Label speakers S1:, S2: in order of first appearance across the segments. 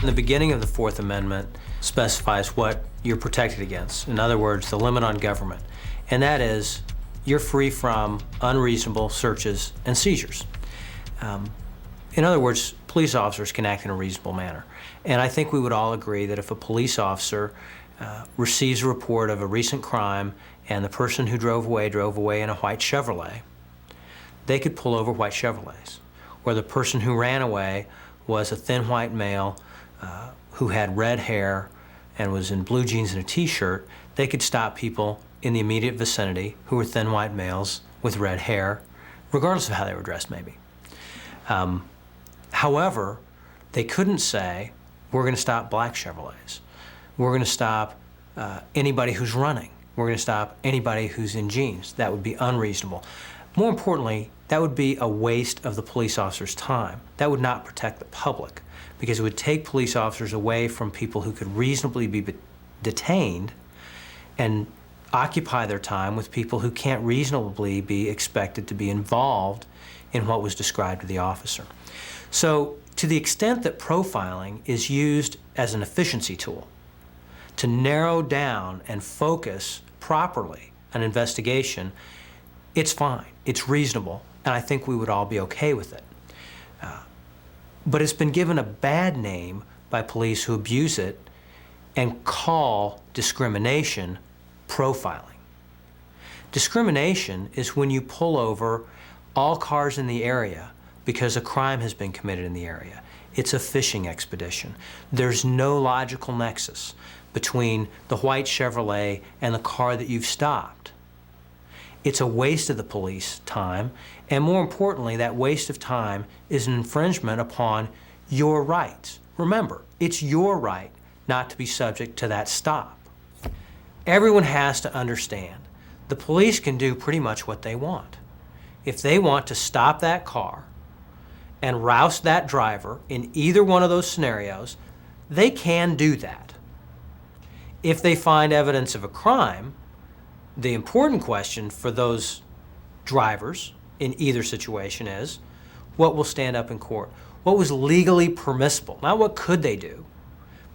S1: The beginning of the Fourth Amendment specifies what you're protected against. In other words, the limit on government. And that is, you're free from unreasonable searches and seizures. In other words, police officers can act in a reasonable manner. And I think we would all agree that if a police officer receives a report of a recent crime and the person who drove away in a white Chevrolet, they could pull over white Chevrolets. Or the person who ran away was a thin white male who had red hair and was in blue jeans and a t-shirt, they could stop people in the immediate vicinity who were thin white males with red hair, regardless of how they were dressed maybe. However, they couldn't say, we're going to stop black Chevrolets. We're going to stop anybody who's running. We're going to stop anybody who's in jeans. That would be unreasonable. More importantly, that would be a waste of the police officer's time. That would not protect the public, because it would take police officers away from people who could reasonably be detained and occupy their time with people who can't reasonably be expected to be involved in what was described to the officer. So, to the extent that profiling is used as an efficiency tool to narrow down and focus properly an investigation, it's fine, it's reasonable, and I think we would all be okay with it. But it's been given a bad name by police who abuse it and call discrimination profiling. Discrimination is when you pull over all cars in the area because a crime has been committed in the area. It's a fishing expedition. There's no logical nexus between the white Chevrolet and the car that you've stopped. It's a waste of the police time, and more importantly, that waste of time is an infringement upon your rights. Remember, it's your right not to be subject to that stop. Everyone has to understand the police can do pretty much what they want. If they want to stop that car and roust that driver in either one of those scenarios, they can do that. If they find evidence of a crime, the important question for those drivers in either situation is, what will stand up in court? What was legally permissible? Not what could they do,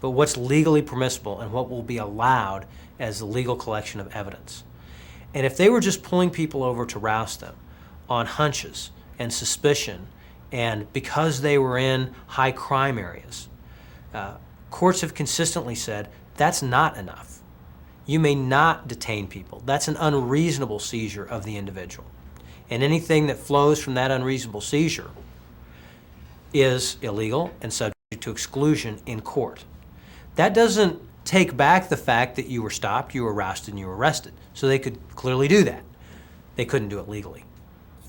S1: but what's legally permissible and what will be allowed as the legal collection of evidence. And if they were just pulling people over to roust them on hunches and suspicion, and because they were in high crime areas, courts have consistently said that's not enough. You may not detain people. That's an unreasonable seizure of the individual. And anything that flows from that unreasonable seizure is illegal and subject to exclusion in court. That doesn't take back the fact that you were stopped, you were rousted, and you were arrested. So they could clearly do that. They couldn't do it legally.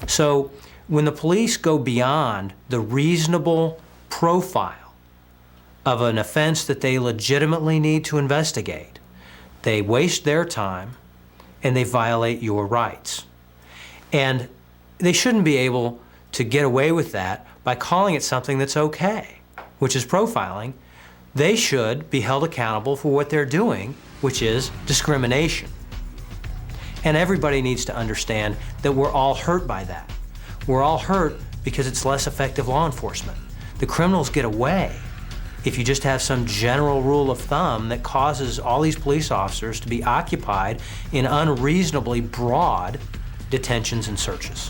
S1: So when the police go beyond the reasonable profile of an offense that they legitimately need to investigate, they waste their time and they violate your rights. And they shouldn't be able to get away with that by calling it something that's okay, which is profiling. They should be held accountable for what they're doing, which is discrimination. And everybody needs to understand that we're all hurt by that. We're all hurt because it's less effective law enforcement. The criminals get away if you just have some general rule of thumb that causes all these police officers to be occupied in unreasonably broad detentions and searches.